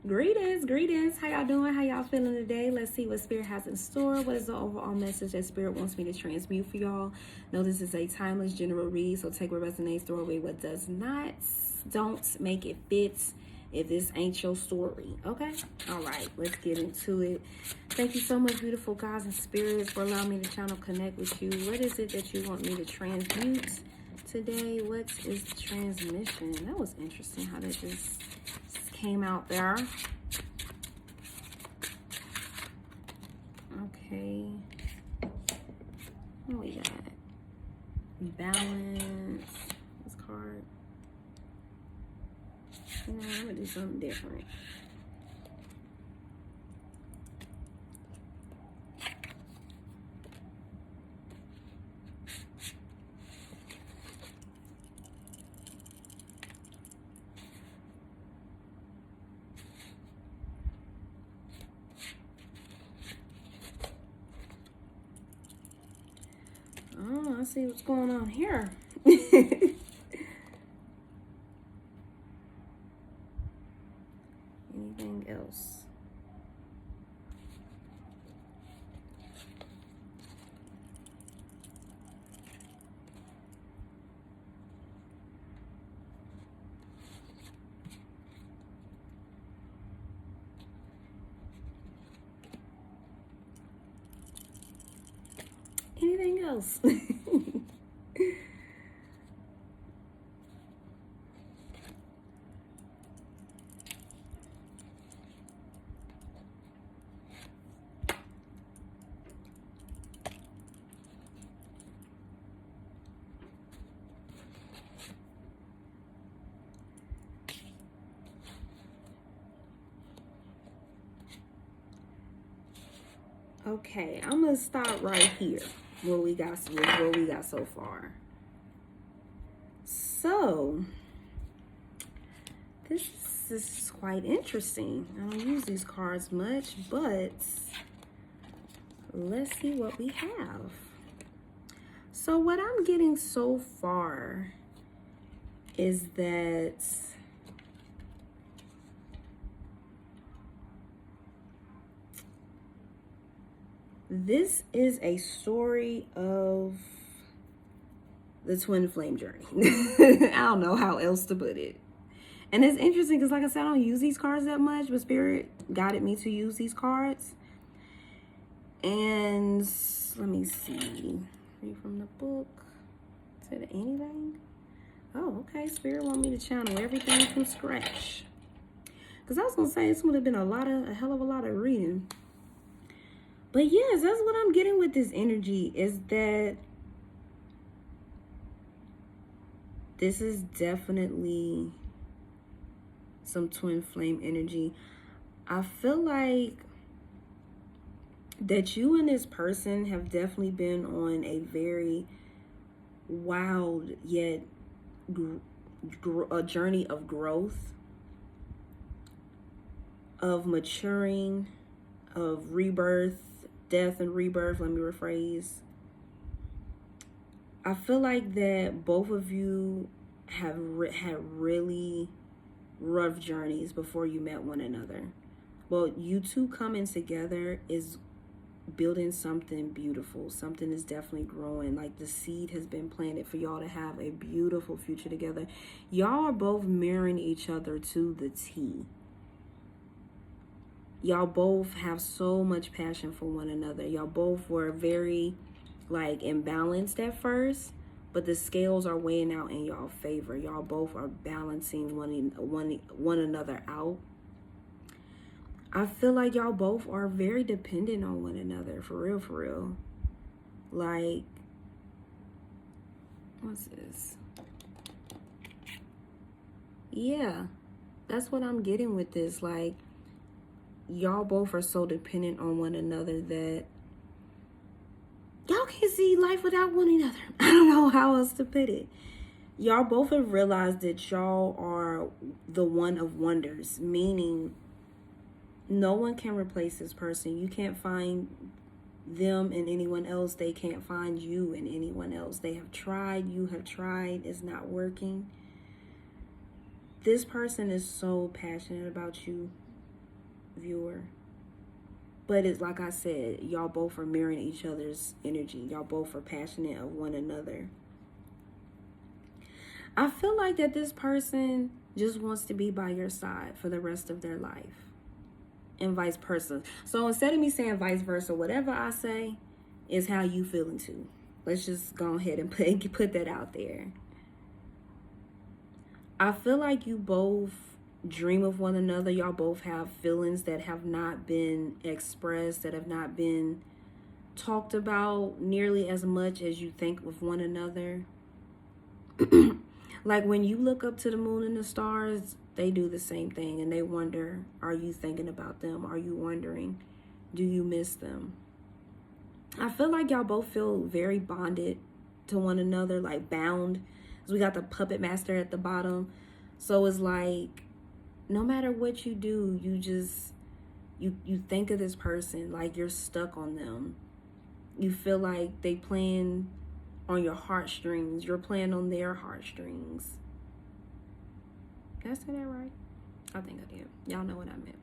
Greetings. How y'all doing? How y'all feeling today? Let's see what Spirit has in store. What is the overall message that Spirit wants me to transmute for y'all? Know this is a timeless general read, so take what resonates, throw away what does not. Don't make it fit if this ain't your story, okay? All right, let's get into it. Thank you so much, beautiful gods and spirits, for allowing me to channel connect with you. What is it that you want me to transmute today? What is the transmission? That was interesting how that just came out there. Okay. What we got? Balance. This card. I'm gonna do something different. Oh, I see what's going on here. Anything else? Anything else? Okay, I'm gonna stop right here. What we got so far. So this is quite interesting. I don't use these cards much, but let's see what we have. So what I'm getting so far is that this is a story of the twin flame journey. I don't know how else to put it. And it's interesting because, like I said, I don't use these cards that much, but Spirit guided me to use these cards. And let me see. Read from the book. Is it anything? Oh, okay. Spirit want me to channel everything from scratch. Because I was going to say, this would have been a hell of a lot of reading. But yes, that's what I'm getting with this energy, is that this is definitely some twin flame energy. I feel like that you and this person have definitely been on a very wild yet a journey of growth, of maturing, of rebirth, death and rebirth. Let me rephrase. I feel like that both of you have had really rough journeys before you met one another. Well, you two coming together is building something beautiful. Something is definitely growing. Like the seed has been planted for y'all to have a beautiful future together. Y'all are both mirroring each other to the T. Y'all both have so much passion for one another. Y'all both were very imbalanced at first, but the scales are weighing out in y'all favor. Y'all both are balancing one another out. I feel like y'all both are very dependent on one another, for real. Like, what's this? Yeah, that's what I'm getting with this. Like, y'all both are so dependent on one another that y'all can't see life without one another. I don't know how else to put it. Y'all both have realized that y'all are the one of wonders, meaning no one can replace this person. You can't find them in anyone else. They can't find you in anyone else. They have tried. You have tried. It's not working. This person is so passionate about you. viewer. But it's like I said, y'all both are mirroring each other's energy. Y'all both are passionate of one another. I feel like that this person just wants to be by your side for the rest of their life. And vice versa. So instead of me saying vice versa, whatever I say is how you feeling too. Let's just go ahead and put that out there. I feel like you both dream of one another. Y'all both have feelings that have not been expressed, that have not been talked about nearly as much as you think with one another. Like when you look up to the moon and the stars, they do the same thing, and they wonder, are you thinking about them? Are you wondering, do you miss them? I feel like y'all both feel very bonded to one another, like bound. So we got the puppet master at the bottom. So it's like, no matter what you do, you just, you think of this person like you're stuck on them. You feel like they playing on your heartstrings. You're playing on their heartstrings. Did I say that right? I think I did. Y'all know what I meant.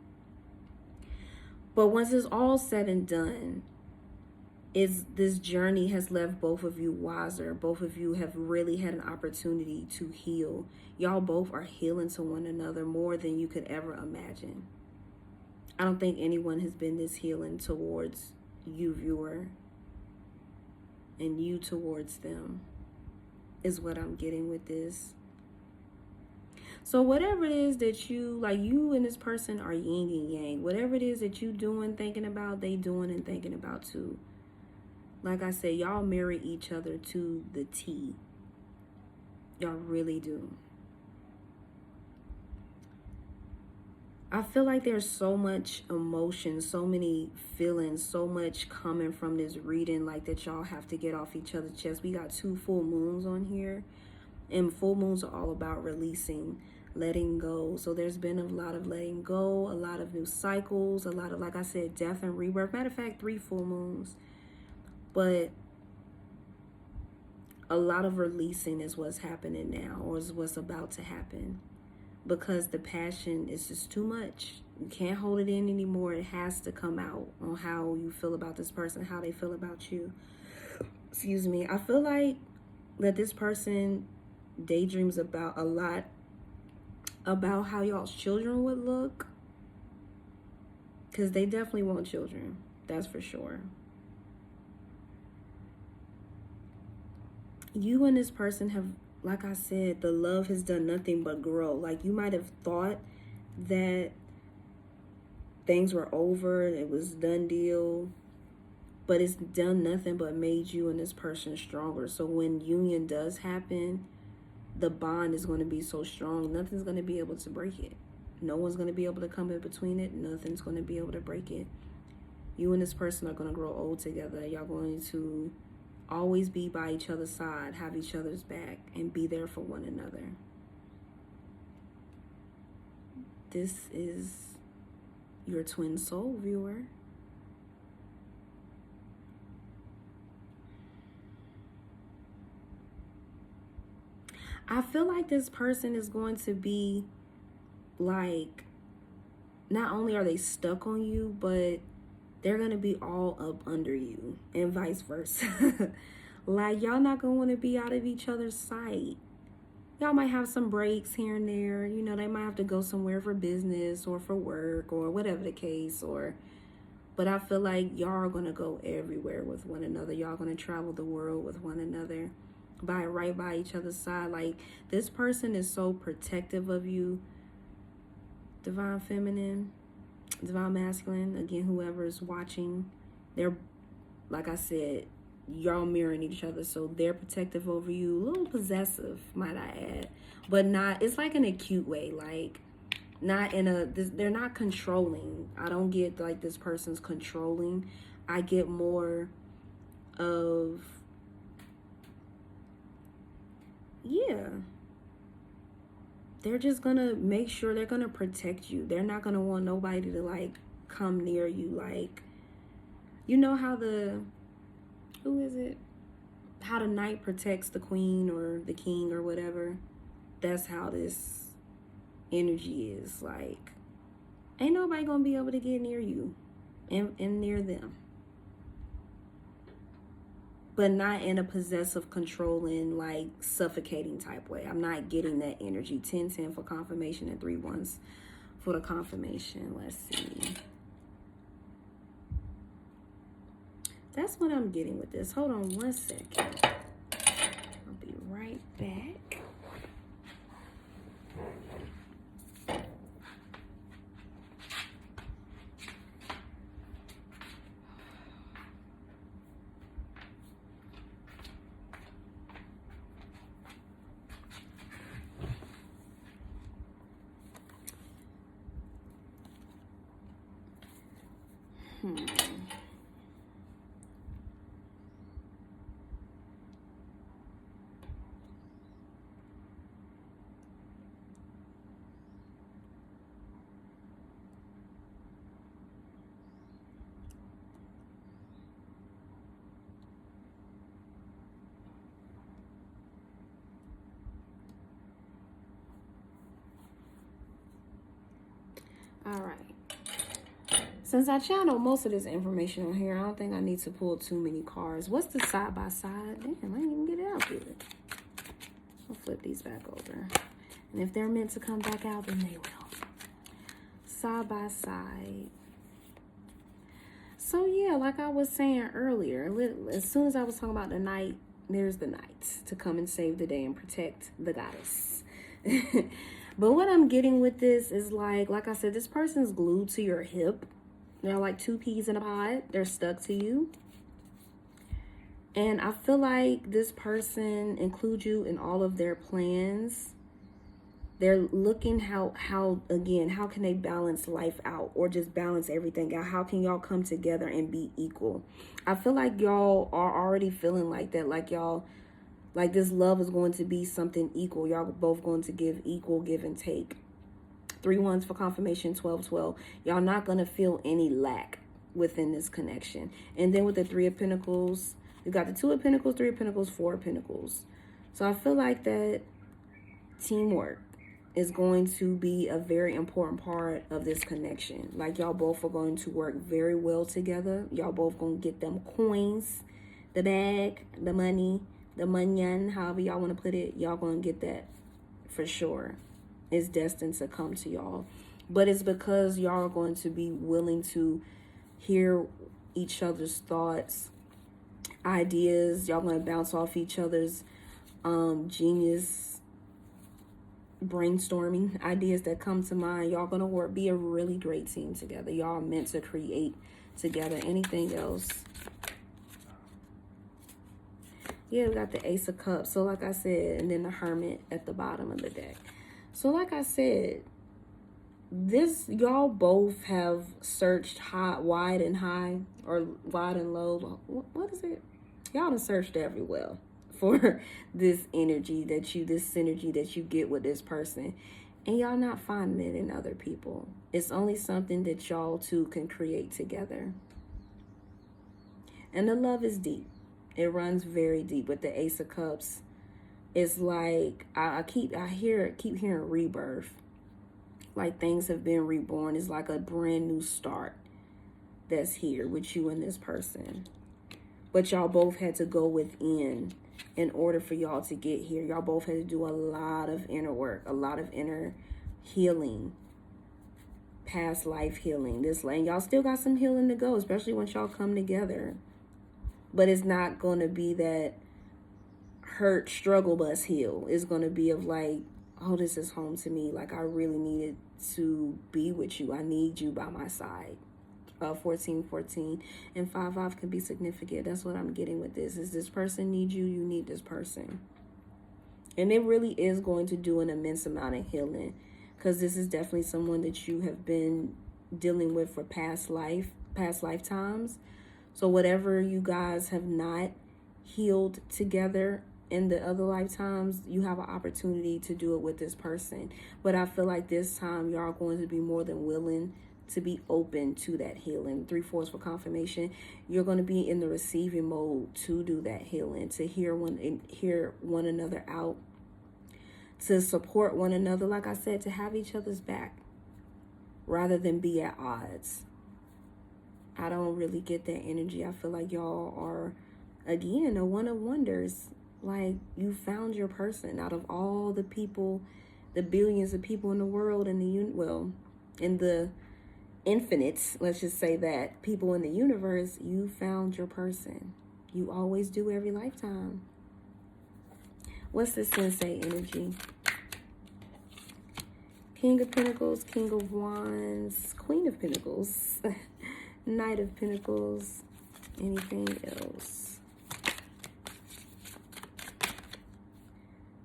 But once it's all said and done, this journey has left both of you wiser. Both of you have really had an opportunity to heal. Y'all both are healing to one another more than you could ever imagine. I don't think anyone has been this healing towards you, viewer, and you towards them, is what I'm getting with this. So whatever it is that you, like, you and this person are yin and yang. Whatever it is that you doing, thinking about, they doing and thinking about too. Like I said, y'all mirror each other to the T. Y'all really do. I feel like there's so much emotion, so many feelings, so much coming from this reading, like, that y'all have to get off each other's chest. We got 2 full moons on here, and full moons are all about releasing, letting go. So there's been a lot of letting go, a lot of new cycles, a lot of, like I said, death and rebirth. Matter of fact, 3 full moons. But a lot of releasing is what's happening now, or is what's about to happen. Because the passion is just too much. You can't hold it in anymore. It has to come out on how you feel about this person, how they feel about you. Excuse me. I feel like that this person daydreams about a lot about how y'all's children would look. Because they definitely want children. That's for sure. You and this person have, like I said, the love has done nothing but grow. Like, you might have thought that things were over, it was done deal, but it's done nothing but made you and this person stronger. So when union does happen, the bond is going to be so strong, nothing's going to be able to break it. No one's going to be able to come in between it. Nothing's going to be able to break it. You and this person are going to grow old together. Y'all going to always be by each other's side, have each other's back, and be there for one another. This is your twin soul, viewer. I feel like this person is going to be like, not only are they stuck on you, but they're going to be all up under you, and vice versa. Like, y'all not going to want to be out of each other's sight. Y'all might have some breaks here and there. You know, they might have to go somewhere for business or for work or whatever the case. But I feel like y'all are going to go everywhere with one another. Y'all going to travel the world with one another, right by each other's side. Like, this person is so protective of you. Divine feminine, divine masculine, again, whoever is watching, they're, like I said, y'all mirroring each other, so they're protective over you, a little possessive, might I add, but not, it's like in a cute way, like, not in a, they're not controlling. I don't get like this person's controlling. I get more of, yeah, they're just gonna make sure, they're gonna protect you. They're not gonna want nobody to like come near you. Like, you know how who is it? How the knight protects the queen or the king or whatever. That's how this energy is. Like, Ain't nobody gonna be able to get near you and near them. But not in a possessive, controlling, like suffocating type way. I'm not getting that energy. 10-10 for confirmation and 3 1s for the confirmation. Let's see. That's what I'm getting with this. Hold on 1 second. I'll be right back. All right. Since I channel most of this information on here, I don't think I need to pull too many cards. What's the side by side? Damn, I didn't even get it out good. I'll flip these back over. And if they're meant to come back out, then they will. Side by side. So yeah, like I was saying earlier, as soon as I was talking about the night, there's the night to come and save the day and protect the goddess. But what I'm getting with this is like I said, this person's glued to your hip. They're like 2 peas in a pod. They're stuck to you. And I feel like this person includes you in all of their plans. They're looking how can they balance life out or just balance everything out? How can y'all come together and be equal? I feel like y'all are already feeling like that. Like this love is going to be something equal. Y'all both going to give equal give and take. 3 1s for confirmation, 12-12. Y'all not going to feel any lack within this connection. And then with the 3 of Pentacles, you got the 2 of Pentacles, 3 of Pentacles, 4 of Pentacles. So I feel like that teamwork is going to be a very important part of this connection. Like y'all both are going to work very well together. Y'all both going to get them coins, the bag, the money, the munyan, however y'all want to put it. Y'all going to get that for sure. Is destined to come to y'all. But it's because y'all are going to be willing to hear each other's thoughts, ideas. Y'all going to bounce off each other's genius brainstorming ideas that come to mind. Y'all going to be a really great team together. Y'all are meant to create together. Anything else? Yeah, we got the Ace of Cups. So like I said, and then the Hermit at the bottom of the deck. So like I said, y'all both have searched wide and high, or wide and low. What is it? Y'all done searched everywhere for this synergy that you get with this person. And y'all not finding it in other people. It's only something that y'all two can create together. And the love is deep. It runs very deep with the Ace of Cups. It's like I keep hearing rebirth. Like things have been reborn. It's like a brand new start that's here with you and this person. But y'all both had to go within in order for y'all to get here. Y'all both had to do a lot of inner work, a lot of inner healing, past life healing. And y'all still got some healing to go, especially once y'all come together. But it's not going to be that hurt, struggle, bus heal. It's going to be of like, oh, this is home to me. Like, I really needed to be with you. I need you by my side. 14-14 and 5-5 can be significant. That's what I'm getting with this. Is this person needs you, you need this person. And it really is going to do an immense amount of healing, because this is definitely someone that you have been dealing with for past lifetimes. So whatever you guys have not healed together in the other lifetimes, you have an opportunity to do it with this person. But I feel like this time y'all are going to be more than willing to be open to that healing. 3-4s for confirmation. You're going to be in the receiving mode to do that healing, to hear one another out, to support one another. Like I said, to have each other's back. rather than be at odds. I don't really get that energy. I feel like y'all are, again, a one of wonders. Like, you found your person out of all the people, the billions of people in the world, in the infinites, let's just say that, people in the universe, you found your person. You always do every lifetime. What's the sensei energy? King of Pentacles, King of Wands, Queen of Pentacles, Knight of Pentacles, anything else?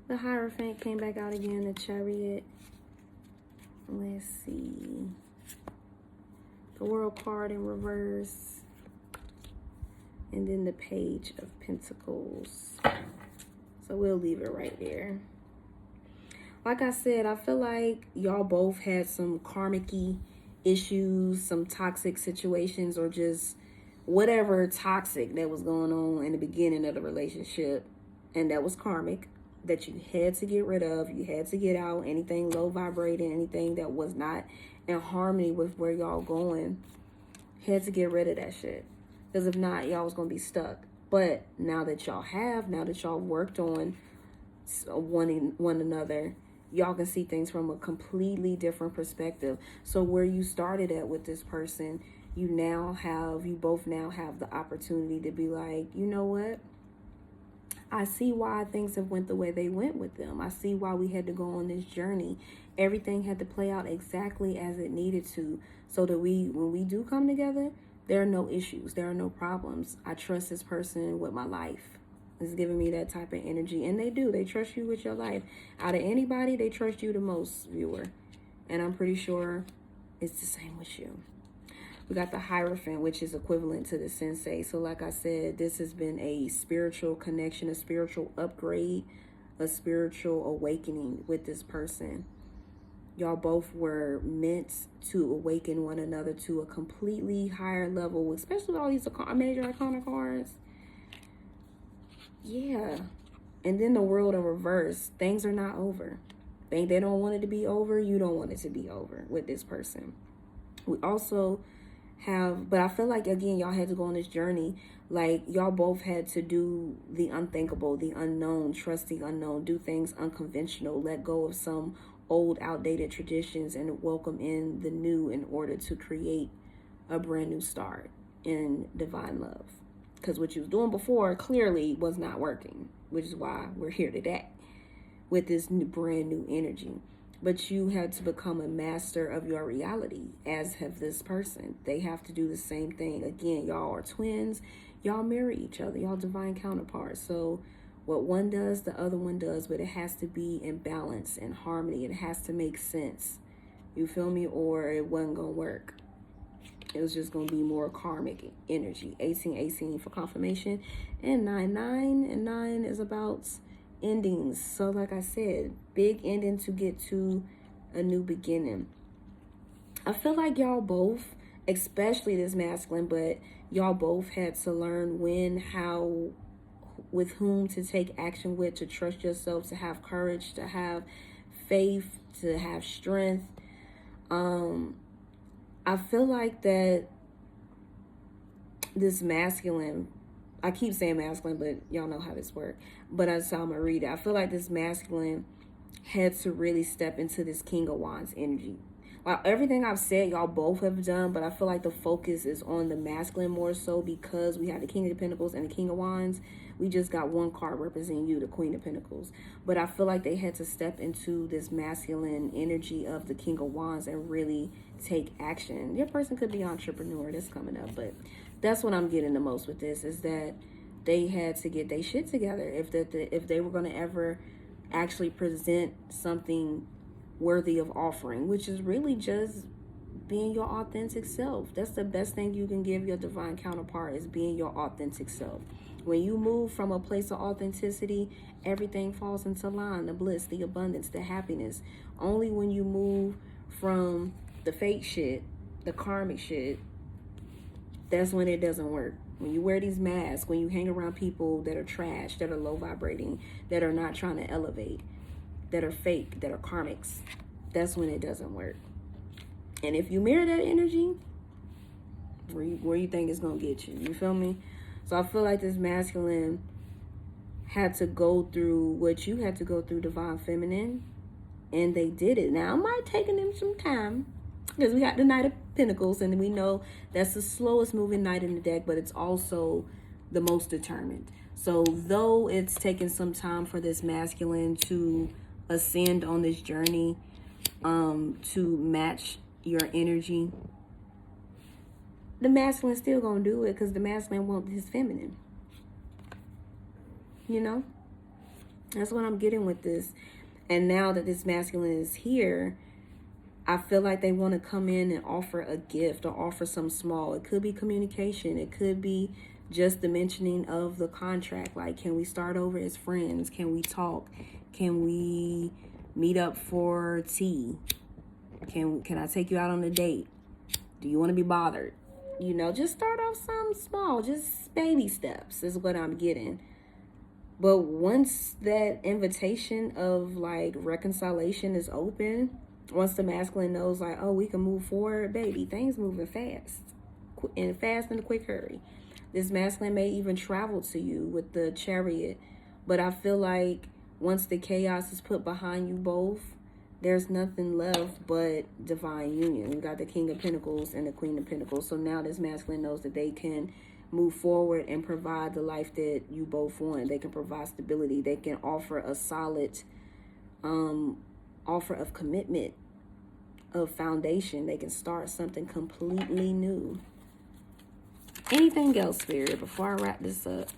The Hierophant came back out again, the Chariot. Let's see. The World card in reverse. And then the Page of Pentacles. So we'll leave it right there. Like I said, I feel like y'all both had some karmic-y issues, some toxic situations, or just whatever toxic that was going on in the beginning of the relationship. And that was karmic, that you had to get rid of. You had to get out anything low vibrating, anything that was not in harmony with where y'all going. Had to get rid of that shit. Because if not, y'all was going to be stuck. But now that y'all worked on one another, y'all can see things from a completely different perspective. So where you started at with this person, you both now have the opportunity to be like, you know what? I see why things have went the way they went with them. I see why we had to go on this journey. Everything had to play out exactly as it needed to, so that when we do come together, there are no issues. There are no problems. I trust this person with my life. It's giving me that type of energy. And they do. They trust you with your life. Out of anybody, they trust you the most, viewer. And I'm pretty sure it's the same with you. We got the Hierophant, which is equivalent to the Sensei. So like I said, this has been a spiritual connection, a spiritual upgrade, a spiritual awakening with this person. Y'all both were meant to awaken one another to a completely higher level, especially with all these major arcana cards. Yeah. And then the World in reverse. Things are not over. They don't want it to be over. You don't want it to be over with this person. We also but I feel like, again, y'all had to go on this journey. Like, y'all both had to do the unthinkable, the unknown, trust the unknown, do things unconventional, let go of some old outdated traditions and welcome in the new in order to create a brand new start in divine love. Because what you was doing before clearly was not working, which is why we're here today with this brand new energy. But you had to become a master of your reality, as have this person. They have to do the same thing. Again, y'all are twins. Y'all marry each other. Y'all divine counterparts. So what one does, the other one does, but it has to be in balance and harmony. It has to make sense. You feel me? Or it wasn't going to work. It was just going to be more karmic energy. 1818 for confirmation. And 99. And 9 is about endings. So like I said, big ending to get to a new beginning. I feel like y'all both, especially this masculine, but y'all both had to learn when, how, with whom to take action with, to trust yourself, to have courage, to have faith, to have strength. I feel like that this masculine, I keep saying masculine, but y'all know how this works. But that's how I'm going to read it. I feel like this masculine had to really step into this King of Wands energy. Like everything I've said, y'all both have done, but I feel like the focus is on the masculine more so because we have the King of Pentacles and the King of Wands. We just got one card representing you, the Queen of Pentacles. But I feel like they had to step into this masculine energy of the King of Wands and really take action. Your person could be an entrepreneur. That's coming up, but that's what I'm getting the most with this, is that they had to get their shit together if they were going to ever actually present something worthy of offering, which is really just being your authentic self. That's the best thing you can give your divine counterpart, is being your authentic self. When you move from a place of authenticity, everything falls into line, the bliss, the abundance, the happiness. Only when you move from the fake shit, the karmic shit, that's when it doesn't work. When you wear these masks, when you hang around people that are trash, that are low vibrating, that are not trying to elevate, that are fake, that are karmics, that's when it doesn't work. And if you mirror that energy, where you think it's gonna get you? You feel me? So I feel like this masculine had to go through what you had to go through, divine feminine, and they did it. Now, it might take them some time because we got the Knight of Pentacles, and we know that's the slowest moving knight in the deck, but it's also the most determined. So though it's taken some time for this masculine to ascend on this journey, to match your energy, the masculine still gonna do it because the masculine wants his feminine. You know? That's what I'm getting with this. And now that this masculine is here, I feel like they want to come in and offer a gift or offer some small. It could be communication. It could be just the mentioning of the contract. Like, can we start over as friends? Can we talk? Can we meet up for tea? Can I take you out on a date? Do you want to be bothered? You know, just start off something small. Just baby steps is what I'm getting. But once that invitation of like reconciliation is open, once the masculine knows like, oh, we can move forward, baby, things moving fast in a quick hurry. This masculine may even travel to you with the Chariot. But I feel like once the chaos is put behind you both, there's nothing left but divine union. We got the King of Pentacles and the Queen of Pentacles. So now this masculine knows that they can move forward and provide the life that you both want. They can provide stability. They can offer a solid offer of commitment, of foundation. They can start something completely new. Anything else, Spirit, before I wrap this up?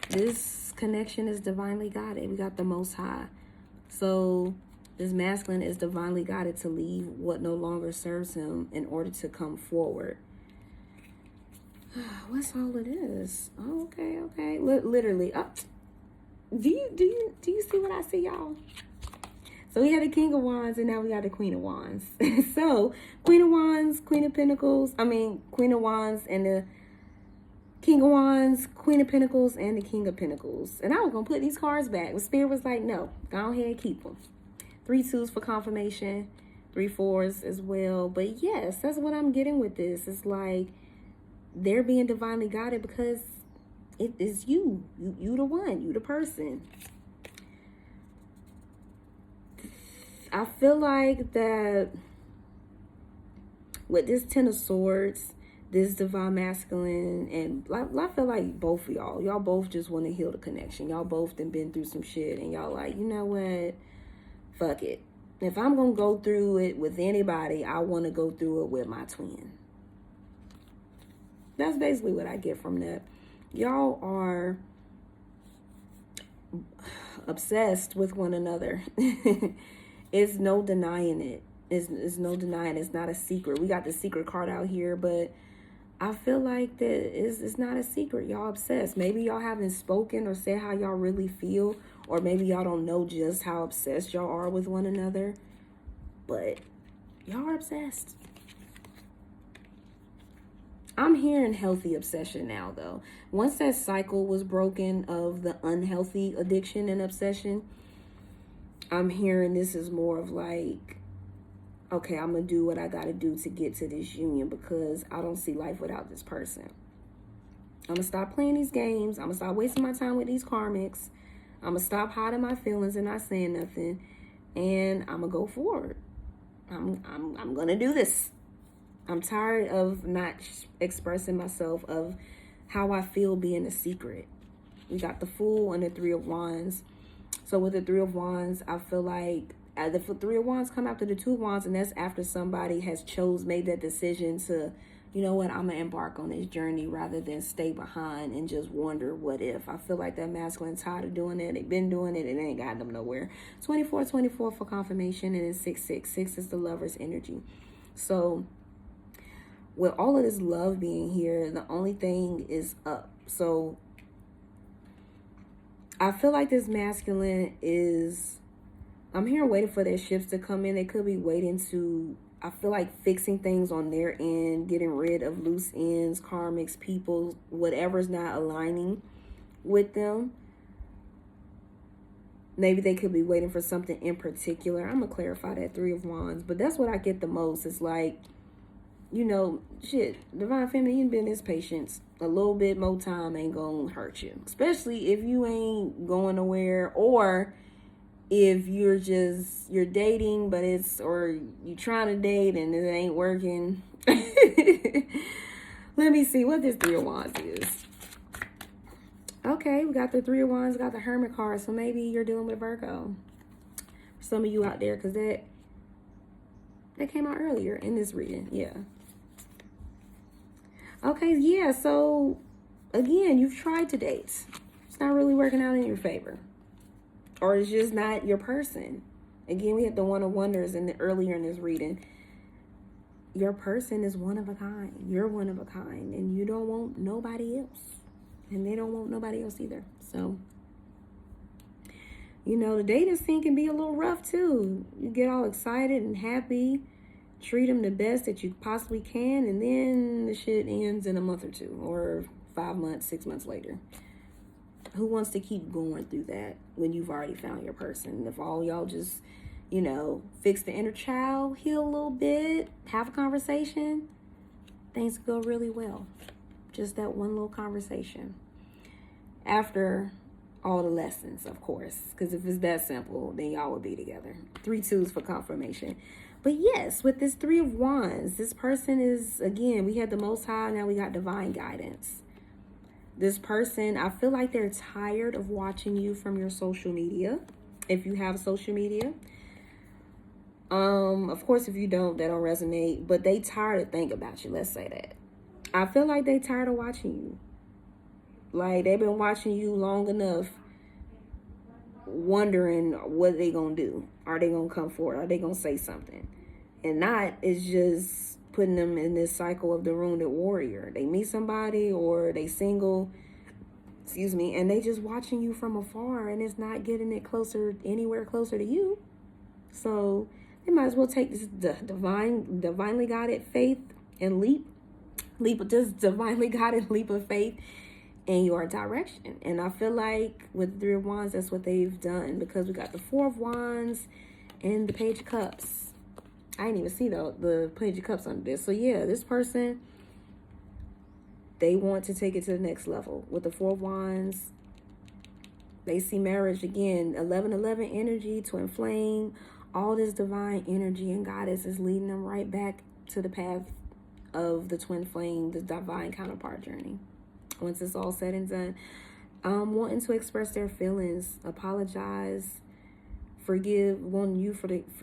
This connection is divinely guided. We got the Most High. So this masculine is divinely guided to leave what no longer serves him in order to come forward. What's all it is? Oh, okay. Literally. Do you see what I see, y'all? So we had the King of Wands, and now we got the Queen of Wands. So Queen of Wands, Queen of Pentacles. Queen of Wands and the King of Wands, Queen of Pentacles, and the King of Pentacles. And I was gonna put these cards back, but Spirit was like, no, go ahead and keep them. 3 2s for confirmation, 3 4s as well. But yes, that's what I'm getting with this. It's like they're being divinely guided because it is you the one, you the person. I feel like that with this 10 of Swords, this divine masculine, and I feel like both of y'all both just want to heal the connection. Y'all both done been through some shit, and y'all like, you know what? Fuck it. If I'm going to go through it with anybody, I want to go through it with my twin. That's basically what I get from that. Y'all are obsessed with one another. It's no denying it. It's no denying. It's not a secret. We got the secret card out here, but I feel like that it's not a secret. Y'all obsessed. Maybe y'all haven't spoken or said how y'all really feel, or maybe y'all don't know just how obsessed y'all are with one another, but y'all are obsessed. I'm hearing healthy obsession now, though. Once that cycle was broken of the unhealthy addiction and obsession, I'm hearing this is more of like, okay, I'm going to do what I got to do to get to this union because I don't see life without this person. I'm going to stop playing these games. I'm going to stop wasting my time with these karmics. I'm going to stop hiding my feelings and not saying nothing. And I'm going to go forward. I'm going to do this. I'm tired of not expressing myself, of how I feel being a secret. We got the Fool and the 3 of Wands. So with the 3 of Wands, I feel like the 3 of Wands come after the 2 of Wands, and that's after somebody has made that decision to, you know what, I'm going to embark on this journey rather than stay behind and just wonder what if. I feel like that masculine tired of doing it. They've been doing it. It ain't got them nowhere. 24 for confirmation, and then 6 6. 6 is the Lover's energy. So with all of this love being here, the only thing is up. So I feel like this masculine is, I'm here waiting for their ships to come in. They could be waiting to, I feel like fixing things on their end, getting rid of loose ends, karmics, people, whatever's not aligning with them. Maybe they could be waiting for something in particular. I'm going to clarify that Three of Wands. But that's what I get the most. It's like, you know, shit, Divine Feminine, you've been this patience. A little bit more time ain't going to hurt you. Especially if you ain't going nowhere, or if you're dating, but or you trying to date and it ain't working. Let me see what this Three of Wands is. Okay, we got the Three of Wands, got the Hermit card. So maybe you're dealing with Virgo. Some of you out there, because that came out earlier in this reading. Yeah. Okay, yeah. So again, you've tried to date. It's not really working out in your favor, or it's just not your person. Again, we had the One of Wonders earlier in this reading. Your person is one of a kind. You're one of a kind, and you don't want nobody else. And they don't want nobody else either. So, you know, the dating scene can be a little rough too. You get all excited and happy, treat them the best that you possibly can, and then the shit ends in a month or two, or 5 months, 6 months later. Who wants to keep going through that when you've already found your person? If all y'all just, you know, fix the inner child, heal a little bit, have a conversation, things go really well. Just that one little conversation. After all the lessons, of course. Because if it's that simple, then y'all would be together. 3 2s for confirmation. But yes, with this Three of Wands, this person is, again, we had the Most High, now we got divine guidance. This person, I feel like they're tired of watching you from your social media. If you have social media. Of course, if you don't, that don't resonate. But they tired of thinking about you, let's say that. I feel like they tired of watching you. Like, they've been watching you long enough, wondering what they gonna do. Are they gonna come forward? Are they gonna say something? And not, it's just putting them in this cycle of the wounded warrior. They meet somebody, or they single, and they just watching you from afar, and it's not getting it anywhere closer to you. So they might as well take this divinely guided faith and leap just divinely guided leap of faith in your direction. And I feel like with the Three of Wands, that's what they've done, because we got the Four of Wands and the Page of Cups. I didn't even see the Page of Cups under this. So yeah, this person, they want to take it to the next level. With the Four of Wands, they see marriage again, 11-11 energy, twin flame, all this divine energy and Goddess is leading them right back to the path of the twin flame, the divine counterpart journey. Once it's all said and done, wanting to express their feelings, apologize, forgive, wanting you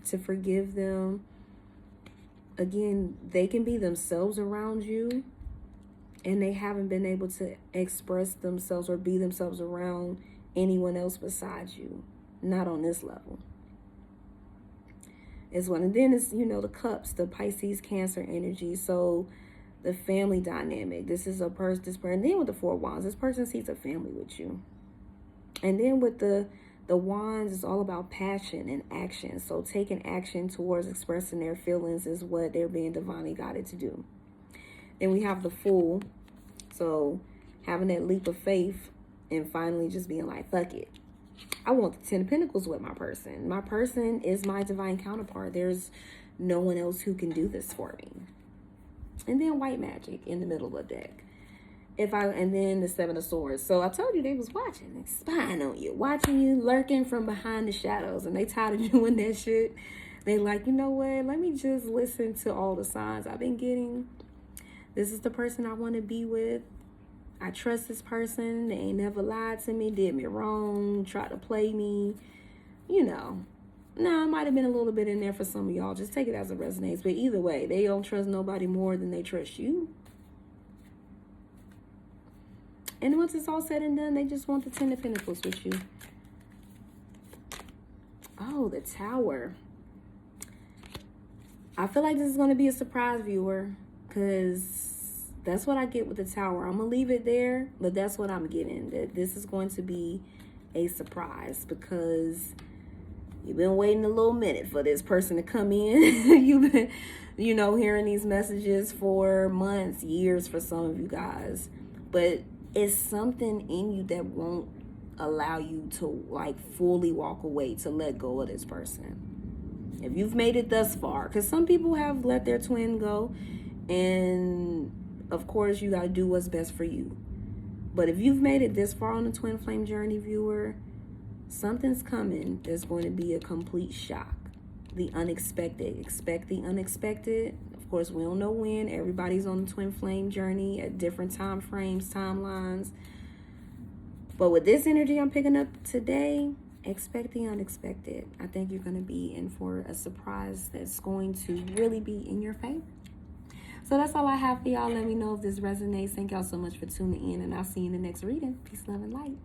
to forgive them. Again, they can be themselves around you, and they haven't been able to express themselves or be themselves around anyone else besides you. Not on this level. Is one. And then it's, you know, the cups, the Pisces, Cancer energy. So the family dynamic. This is this person. And then with the Four of Wands, this person sees a family with you. And then with the Wands, it's all about passion and action. So taking action towards expressing their feelings is what they're being divinely guided to do. Then we have the Fool. So having that leap of faith and finally just being like, fuck it. I want the Ten of Pentacles with my person. My person is my divine counterpart. There's no one else who can do this for me. And then White Magic in the middle of the deck. And then the Seven of Swords. So I told you they was watching, they spying on you, watching you, lurking from behind the shadows, and they tired of doing that shit. They like, you know what? Let me just listen to all the signs I've been getting. This is the person I want to be with. I trust this person. They ain't never lied to me, did me wrong, tried to play me. You know. Nah, it might have been a little bit in there for some of y'all. Just take it as it resonates. But either way, they don't trust nobody more than they trust you. And once it's all said and done, they just want the Ten of Pentacles with you. Oh, the Tower. I feel like this is going to be a surprise, viewer, because that's what I get with the Tower. I'm going to leave it there, but that's what I'm getting. That this is going to be a surprise, because you've been waiting a little minute for this person to come in. You've been, you know, hearing these messages for months, years for some of you guys. But it's something in you that won't allow you to like fully walk away, to let go of this person. If you've made it thus far, because some people have let their twin go, and of course you gotta do what's best for you. But if you've made it this far on the twin flame journey, viewer, something's coming that's going to be a complete shock. The unexpected. Expect the unexpected. Of course, we don't know when. Everybody's on the twin flame journey at different time frames, timelines. But with this energy I'm picking up today, expect the unexpected. I think you're going to be in for a surprise that's going to really be in your favor. So that's all I have for y'all. Let me know if this resonates. Thank y'all so much for tuning in, and I'll see you in the next reading. Peace, love, and light.